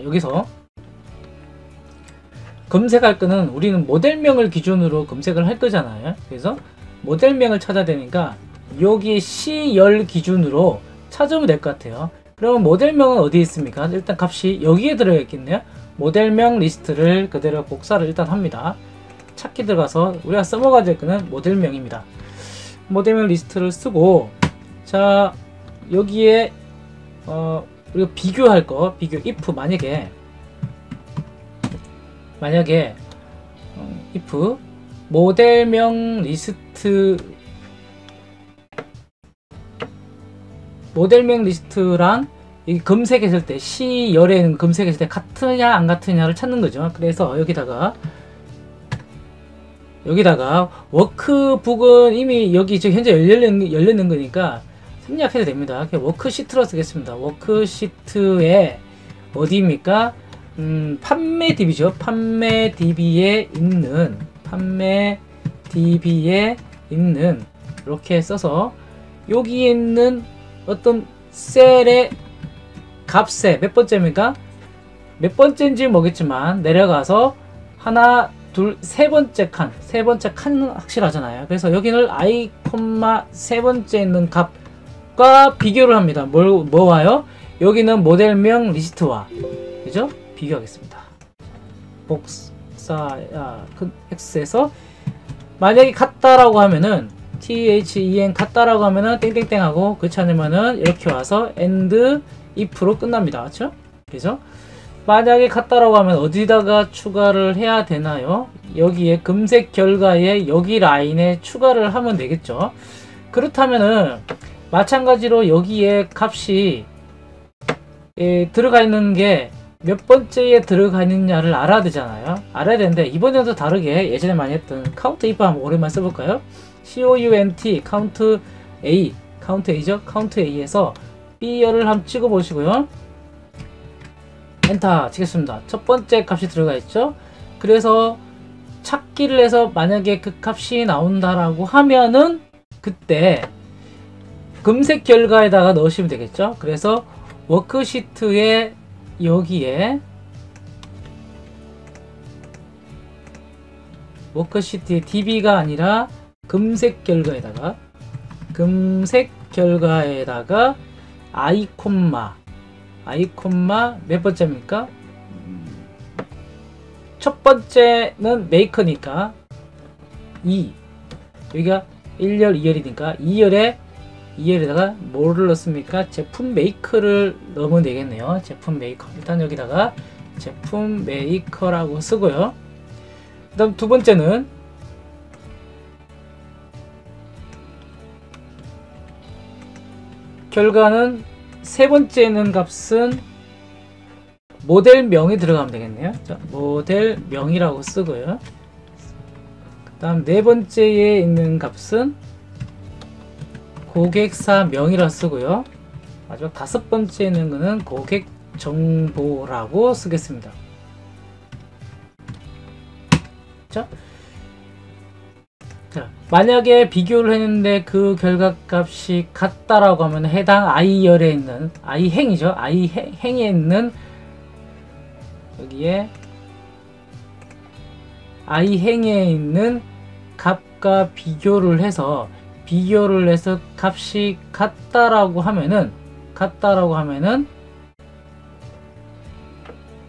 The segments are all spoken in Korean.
여기서 검색할 거는 우리는 모델명을 기준으로 검색을 할 거잖아요. 그래서 모델명을 찾아야 되니까 여기 C열 기준으로 찾으면 될 것 같아요. 그럼 모델명은 어디 있습니까? 일단 값이 여기에 들어가 있겠네요. 모델명 리스트를 그대로 복사를 일단 합니다. 찾기 들어가서 우리가 써먹어야 될 거는 모델명입니다. 모델명 리스트를 쓰고, 자 여기에 우리가 비교할 거, 비교 if 만약에 if 모델명 리스트랑 이 검색했을 때 C열에는 검색했을 때 같으냐 안 같으냐를 찾는 거죠. 그래서 여기다가 워크북은 이미 여기 지금 현재 열려있는 거니까 생략해도 됩니다. 그냥 워크시트로 쓰겠습니다. 워크시트에 어디입니까? 판매 DB죠. 판매 DB에 있는 이렇게 써서 여기에 있는 어떤 셀의 값에 몇 번째입니까? 몇 번째인지 모르겠지만 내려가서 하나, 둘, 세 번째 칸은 확실하잖아요. 그래서 여기는 i, 세 번째 있는 값과 비교를 합니다. 뭐 와요? 여기는 모델명 리스트와, 그죠? 비교하겠습니다. X에서 만약에 같다라고 하면은 같다라고 하면은 땡땡땡 하고, 그렇지 않으면은 이렇게 와서 and if로 끝납니다. 그렇죠? 그죠? 만약에 같다라고 하면 어디다가 추가를 해야 되나요? 여기에 검색 결과에 여기 라인에 추가를 하면 되겠죠. 그렇다면은 마찬가지로 여기에 값이 들어가 있는 게 몇 번째에 들어가 있느냐를 알아야 되잖아요. 알아야 되는데 이번에도 다르게 예전에 많이 했던 count if 한번 오랜만에 써볼까요? count count a죠. count a에서 B열을 한번 찍어 보시고요. 엔터 치겠습니다. 첫 번째 값이 들어가 있죠. 그래서 찾기를 해서 만약에 그 값이 나온다라고 하면은 그때 검색 결과에다가 넣으시면 되겠죠. 그래서 워크시트에 여기에 워크시트의 DB가 아니라 검색 결과에다가 i, 몇 번째입니까? 첫 번째는 메이커니까 2, 여기가 1열, 2열이니까 2열에다가 뭐를 넣습니까? 제품 메이커를 넣으면 되겠네요. 제품 메이커. 일단 여기다가 제품 메이커라고 쓰고요. 그 다음 두 번째는 결과는 세 번째에 있는 값은 모델명이 들어가면 되겠네요. 자, 모델명이라고 쓰고요. 그 다음 네 번째에 있는 값은 고객사 명이라 쓰고요. 마지막 다섯 번째에 있는 거는 고객 정보라고 쓰겠습니다. 자, 만약에 비교를 했는데 그 결과값이 같다라고 하면 해당 i열에 있는 i행이죠. i행에 있는 여기에 i행에 있는 값과 비교를 해서 값이 같다라고 하면은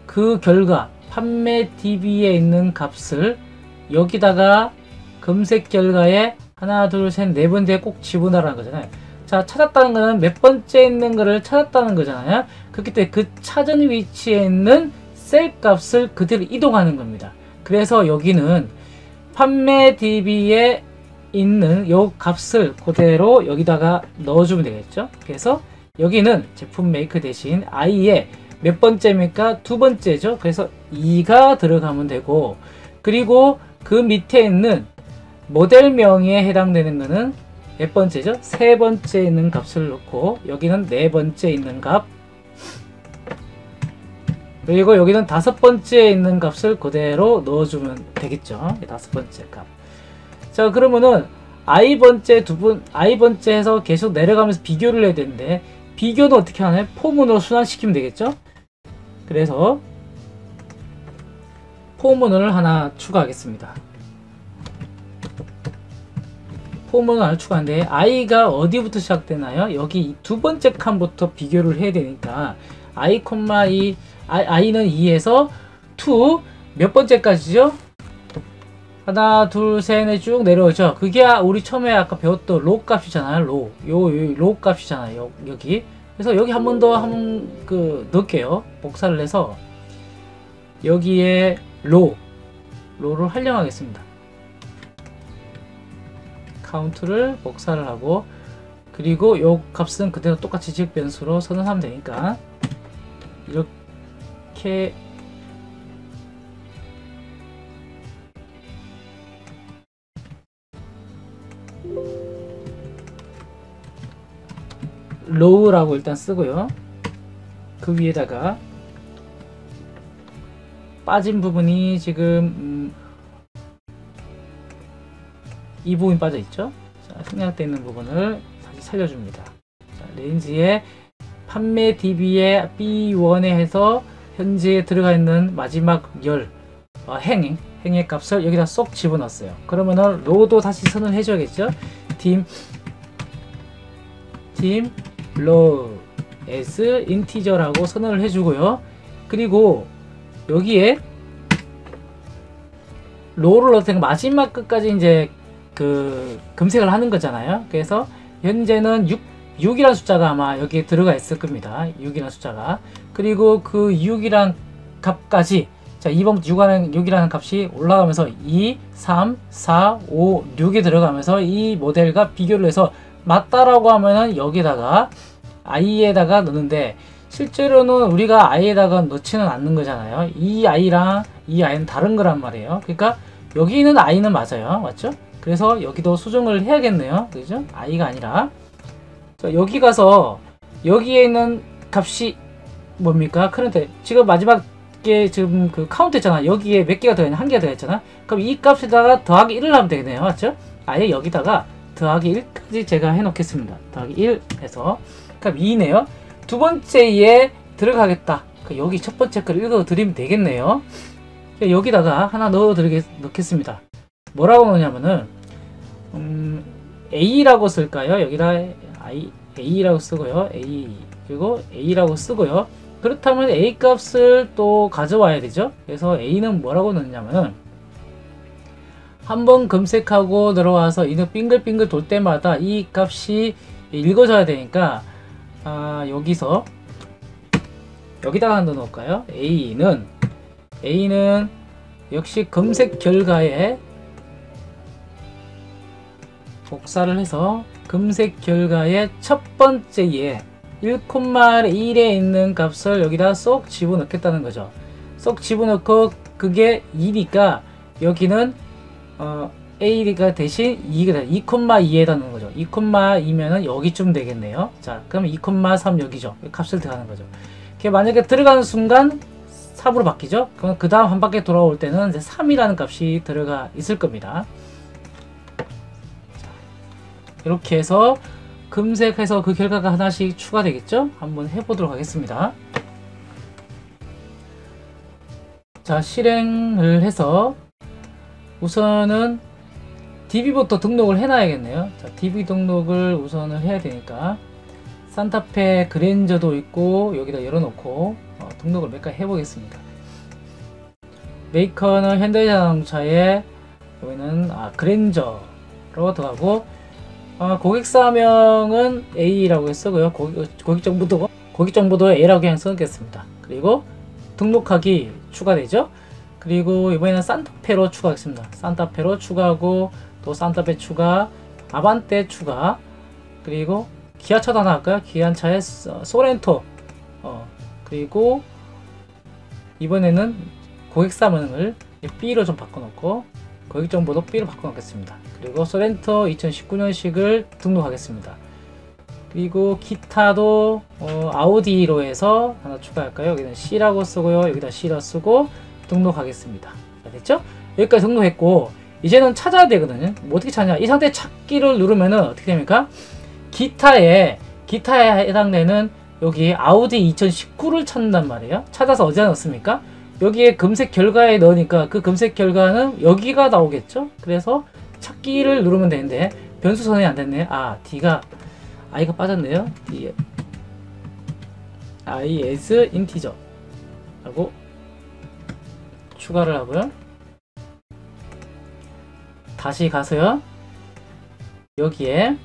그 결과 판매 DB에 있는 값을 여기다가 검색 결과에 하나, 둘, 셋, 네 번째 꼭 집어넣으라는 거잖아요. 자, 찾았다는 거는 몇 번째 있는 거를 찾았다는 거잖아요. 그렇기 때문에 그 찾은 위치에 있는 셀 값을 그대로 이동하는 겁니다. 그래서 여기는 판매 DB에 있는 요 값을 그대로 여기다가 넣어주면 되겠죠. 그래서 여기는 제품 메이커 대신 i에 몇 번째입니까? 두 번째죠. 그래서 2가 들어가면 되고, 그리고 그 밑에 있는 모델명에 해당되는 거는 몇 번째죠? 세 번째 있는 값을 넣고, 여기는 네 번째 있는 값, 그리고 여기는 다섯 번째 있는 값을 그대로 넣어주면 되겠죠. 다섯 번째 값. 자, 그러면은 i번째 해서 계속 내려가면서 비교를 해야 되는데, 비교는 어떻게 하나요? 포문으로 순환시키면 되겠죠. 그래서 포문을 하나 추가하겠습니다. 포문을 하나 추가하는데 i가 어디부터 시작되나요? 여기 두 번째 칸부터 비교를 해야 되니까 i, i는 2에서 to 몇 번째까지죠? 하나, 둘, 셋, 넷 쭉 내려오죠. 그게 우리 처음에 아까 배웠던 로 값이잖아요. 로 값이잖아요. 여기. 그래서 여기 한 번 더 넣을게요. 복사를 해서 여기에 로를 활용하겠습니다. 카운트를 복사를 하고, 그리고 요 값은 그대로 똑같이 지역 변수로 선언하면 되니까 이렇게 low라고 일단 쓰고요. 그 위에다가 빠진 부분이 지금 이 부분이 빠져 있죠. 자, 생략되어 있는 부분을 다시 살려줍니다. 자, 레인지에 판매 DB에 B1에 해서 현재 들어가 있는 마지막 행의 값을 여기다 쏙 집어넣었어요. 그러면은 로도 다시 선언해 줘야겠죠. 팀 low as integer라고 선언을 해주고요. 그리고 여기에 low를 넣을 때가 마지막 끝까지 이제 검색을 하는 거잖아요. 그래서 현재는 6이라는 숫자가 아마 여기에 들어가 있을 겁니다. 6이라는 숫자가. 그리고 그 6이란 값까지, 자, 2번부터 6이라는 값이 올라가면서 2, 3, 4, 5, 6에 들어가면서 이 모델과 비교를 해서 맞다라고 하면은 여기다가 i에다가 넣는데, 실제로는 우리가 i에다가 넣지는 않는 거잖아요. 이 i랑 이 i는 다른 거란 말이에요. 그러니까 여기 있는 i는 맞아요. 맞죠? 그래서 여기도 수정을 해야겠네요. 그죠? i가 아니라. 자, 여기 가서 여기에 있는 값이 뭡니까? 그런데 지금 마지막에 지금 카운트 했잖아. 여기에 몇 개가 들어있냐? 한 개가 들어있잖아. 그럼 이 값에다가 더하기 1을 하면 되겠네요. 맞죠? 아예 여기다가 더하기 1까지 제가 해놓겠습니다. 더하기 1 해서 그럼 2네요. 두 번째에 들어가겠다. 여기 첫 번째 걸 읽어드리면 되겠네요. 여기다가 하나 넣겠습니다. 뭐라고 넣냐면은 A라고 쓸까요? 여기다 A라고 쓰고요. 그리고 A라고 쓰고요. 그렇다면 A 값을 또 가져와야 되죠. 그래서 A는 뭐라고 넣냐면은 한번 검색하고 들어와서 이는 빙글빙글 돌 때마다 이 값이 읽어져야 되니까 여기다가 넣어 놓을까요? A는 역시 검색 결과에 복사를 해서 검색 결과의 첫 번째에 1,1에 있는 값을 여기다 쏙 집어넣겠다는 거죠. 쏙 집어넣고 그게 2니까 여기는 A가 대신 2,2에다 넣는 거죠. 2,2면은 여기쯤 되겠네요. 자, 그럼 2,3 여기죠. 값을 들어가는 거죠. 만약에 들어가는 순간 3으로 바뀌죠. 그럼 그 다음 한 바퀴 돌아올 때는 이제 3이라는 값이 들어가 있을 겁니다. 자, 이렇게 해서 검색해서 그 결과가 하나씩 추가되겠죠? 한번 해보도록 하겠습니다. 자, 실행을 해서 우선은 DB부터 등록을 해놔야겠네요. 자, DB 등록을 우선을 해야 되니까 산타페 그랜저도 있고 여기다 열어놓고 등록을 몇 가지 해보겠습니다. 메이커는 현대자동차에 여기는 그랜저로 들어가고 고객사명은 A라고 쓰고요. 고객정보도 A라고 그냥 쓰겠습니다. 그리고 등록하기 추가되죠. 그리고 이번에는 산타페로 추가하겠습니다. 산타페로 추가하고 또 산타페 추가, 아반떼 추가, 그리고 기아차도 하나 할까요? 기아차에 소렌토, 그리고 이번에는 고객사명을 B로 좀 바꿔놓고 고객정보도 B로 바꿔놓겠습니다. 그리고 소렌토 2019년식을 등록하겠습니다. 그리고 기타도 아우디로 해서 하나 추가할까요? 여기는 C라고 쓰고요. 여기다 C라 쓰고 등록하겠습니다. 자, 됐죠? 여기까지 등록했고 이제는 찾아야 되거든요. 뭐 어떻게 찾냐? 이 상태 찾기를 누르면은 어떻게 됩니까? 기타에 해당되는 여기 아우디 2019를 찾는단 말이에요. 찾아서 어디다 넣습니까? 여기에 검색 결과에 넣으니까 그 검색 결과는 여기가 나오겠죠? 그래서 찾기를 누르면 되는데 변수 선언이 안 됐네. 아, D가 I가 빠졌네요. D I as integer 하고 추가를 하고요. 다시 가서요. 여기에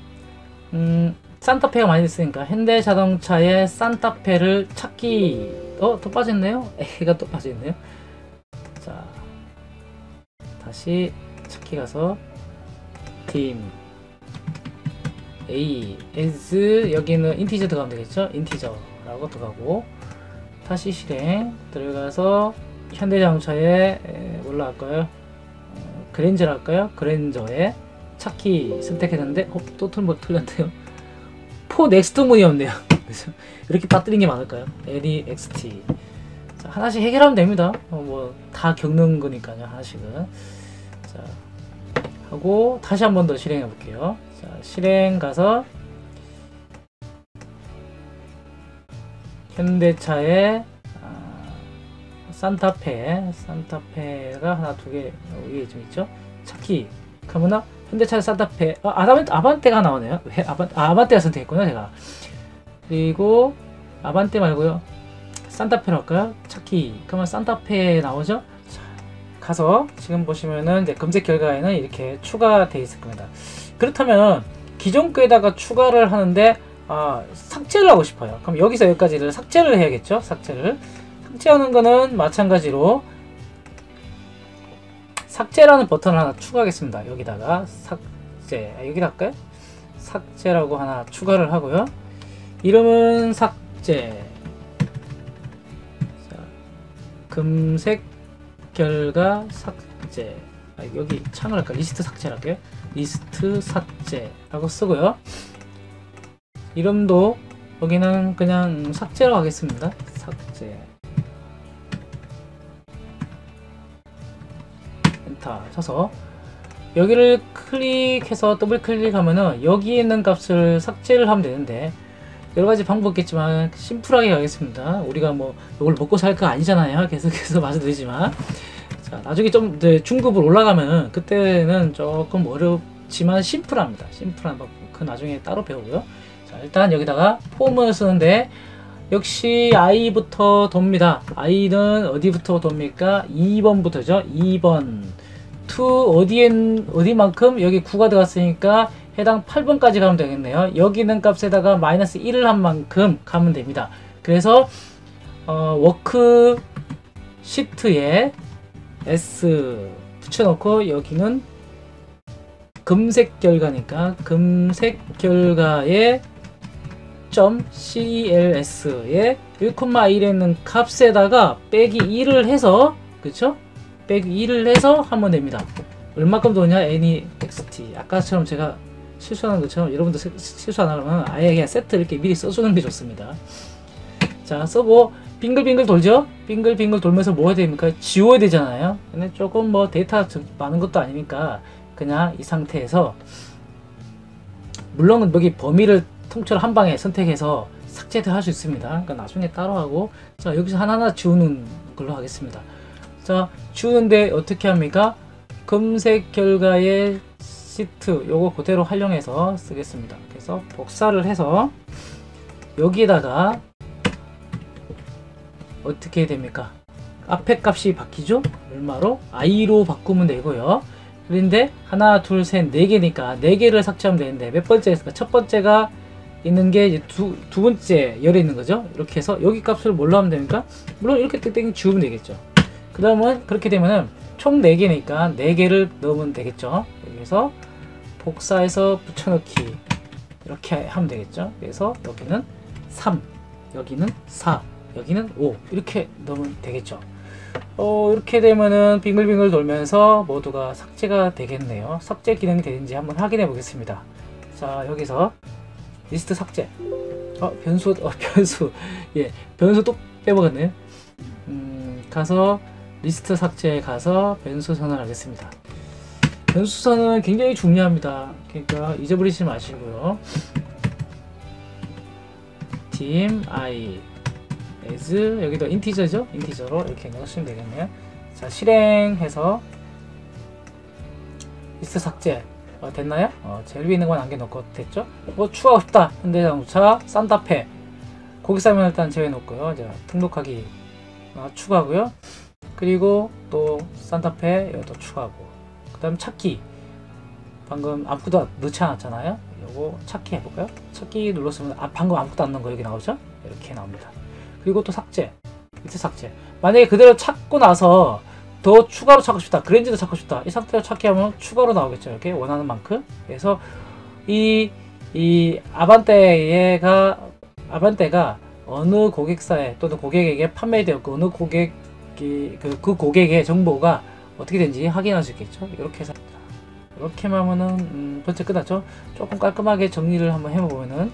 산타페가 많이 있으니까 현대자동차의 산타페를 찾기. 또 빠졌네요. A가 또 빠져있네요. 자, 다시 찾기 가서 팀 A as 여기는 인티저 들어가면 되겠죠. 인티저라고 들어가고 다시 실행 들어가서 현대자동차에 뭘로 할까요? 그랜저를 할까요? 그랜저에 찾기 선택했는데 또 틀렸네요. 포 넥스트 문이었네요. 그래서 이렇게 빠뜨린 게 많을까요? NEXT. 자, 하나씩 해결하면 됩니다. 뭐 다 겪는 거니까요. 하나씩은. 자, 하고 다시 한 번 더 실행해 볼게요. 자, 실행 가서 현대차의 산타페가 하나 두 개 위에 좀 있죠. 찾기 그러면 현대차 산타페 아반떼가 나오네요. 왜 아반떼가 선택했구나 제가. 그리고 아반떼 말고요 산타페로 할까요? 찾기 그러면 산타페 나오죠. 자, 가서 지금 보시면은 이제 검색 결과에는 이렇게 추가되어 있을 겁니다. 그렇다면 기존 거에다가 추가를 하는데 삭제를 하고 싶어요. 그럼 여기서 여기까지를 삭제를 해야겠죠. 삭제하는 거는 마찬가지로 삭제라는 버튼을 하나 추가하겠습니다. 여기다가 삭제 여기다 할까요? 삭제라고 하나 추가를 하고요. 이름은 삭제. 자, 검색 결과 삭제. 여기 창을 할까? 리스트 삭제를 할게요. 리스트 삭제라고 쓰고요. 이름도 여기는 그냥 삭제로 하겠습니다. 삭제. 엔터 쳐서 여기를 클릭해서 더블 클릭하면은 여기 있는 값을 삭제를 하면 되는데 여러가지 방법 있겠지만 심플하게 가겠습니다. 우리가 뭐 이걸 먹고 살 거 아니잖아요. 계속해서 말씀드리지만 자, 나중에 좀 중급으로 올라가면은 그때는 조금 어렵지만 심플합니다. 심플한 방법 그 나중에 따로 배우고요. 자, 일단 여기다가 폼을 쓰는데 역시 I부터 돕니다. I는 어디부터 돕니까? 2번부터죠. 2번 to 어디만큼 여기 9가 들어갔으니까 해당 8번까지 가면 되겠네요. 여기 있는 값에다가 마이너스 1을 한 만큼 가면 됩니다. 그래서 워크 시트에 S 붙여놓고 여기는 검색 결과니까 검색 결과에 .cls에 1,1에 있는 값에다가 빼기 2를 해서 그쵸? 빼기 2를 해서 하면 됩니다. 얼마큼 도냐? NEXT 아까처럼 제가 실수하는 것처럼 여러분도 실수 안 하려면 아예 그냥 세트 이렇게 미리 써주는 게 좋습니다. 자, 써고 빙글빙글 돌죠? 빙글빙글 돌면서 뭐 해야 됩니까? 지워야 되잖아요. 근데 조금 뭐 데이터 많은 것도 아니니까 그냥 이 상태에서 물론 여기 범위를 통째로 한 방에 선택해서 삭제도 할 수 있습니다. 그러니까 나중에 따로 하고 자, 여기서 하나하나 지우는 걸로 하겠습니다. 자, 지우는데 어떻게 합니까? 검색 결과의 시트 요거 그대로 활용해서 쓰겠습니다. 그래서 복사를 해서 여기에다가 어떻게 됩니까? 앞에 값이 바뀌죠? 얼마로? I로 바꾸면 되고요. 그런데 하나, 둘, 셋, 네 개니까 네 개를 삭제하면 되는데 몇 번째였을까? 첫 번째가 있는 게 이제 두 번째 열에 있는 거죠. 이렇게 해서 여기 값을 뭘로 하면 됩니까? 물론 이렇게 땡땡 지우면 되겠죠. 그 다음은 그렇게 되면은 총 4개니까 4개를 넣으면 되겠죠. 여기서 복사해서 붙여넣기 이렇게 하면 되겠죠. 그래서 여기는 3, 여기는 4, 여기는 5 이렇게 넣으면 되겠죠. 이렇게 되면은 빙글빙글 돌면서 모두가 삭제가 되겠네요. 삭제 기능이 되는지 한번 확인해 보겠습니다. 자, 여기서 리스트 삭제. 변수 예, 변수 또 빼먹었네. 가서 리스트 삭제에 가서 변수 선언하겠습니다. 변수 선언은 굉장히 중요합니다. 그러니까 잊어버리지 마시고요. dim I as 여기도 인티저죠? 인티저로 이렇게 넣으시면 되겠네요. 자, 실행해서 리스트 삭제 됐나요? 제일 위에 있는 건 남겨놓고 됐죠? 뭐 추가하고 싶다 현대자동차 산타페 고객사면 일단 제외해놓고요. 이제 등록하기 추가하고요. 그리고 또 산타페 이것도 추가하고, 그 다음 찾기 방금 아무것도 넣지 않았잖아요. 요거 찾기 해볼까요? 찾기 눌렀으면 방금 아무것도 안 넣은 거 여기 나오죠? 이렇게 나옵니다. 그리고 또 삭제, 밑에 삭제. 만약에 그대로 찾고 나서 더 추가로 찾고 싶다, 그랜저도 찾고 싶다, 이 상태로 찾기 하면 추가로 나오겠죠. 이렇게 원하는 만큼. 그래서 이 아반떼가 어느 고객사에 또는 고객에게 판매되었고 어느 고객이 그 고객의 정보가 어떻게 된지 확인할 수 있겠죠. 이렇게 해서 이렇게만 하면은 번째 끝났죠. 조금 깔끔하게 정리를 한번 해보면은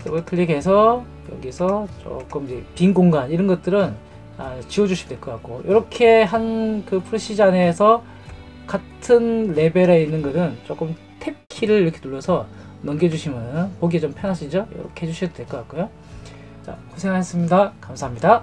더블 클릭해서 여기서 조금 이제 빈 공간 이런 것들은 지워주시면 될 것 같고, 이렇게 한 그 프로시저 안에서 같은 레벨에 있는 것은 조금 탭 키를 이렇게 눌러서 넘겨주시면 보기 좀 편하시죠? 이렇게 해주셔도 될 것 같고요. 자, 고생하셨습니다. 감사합니다.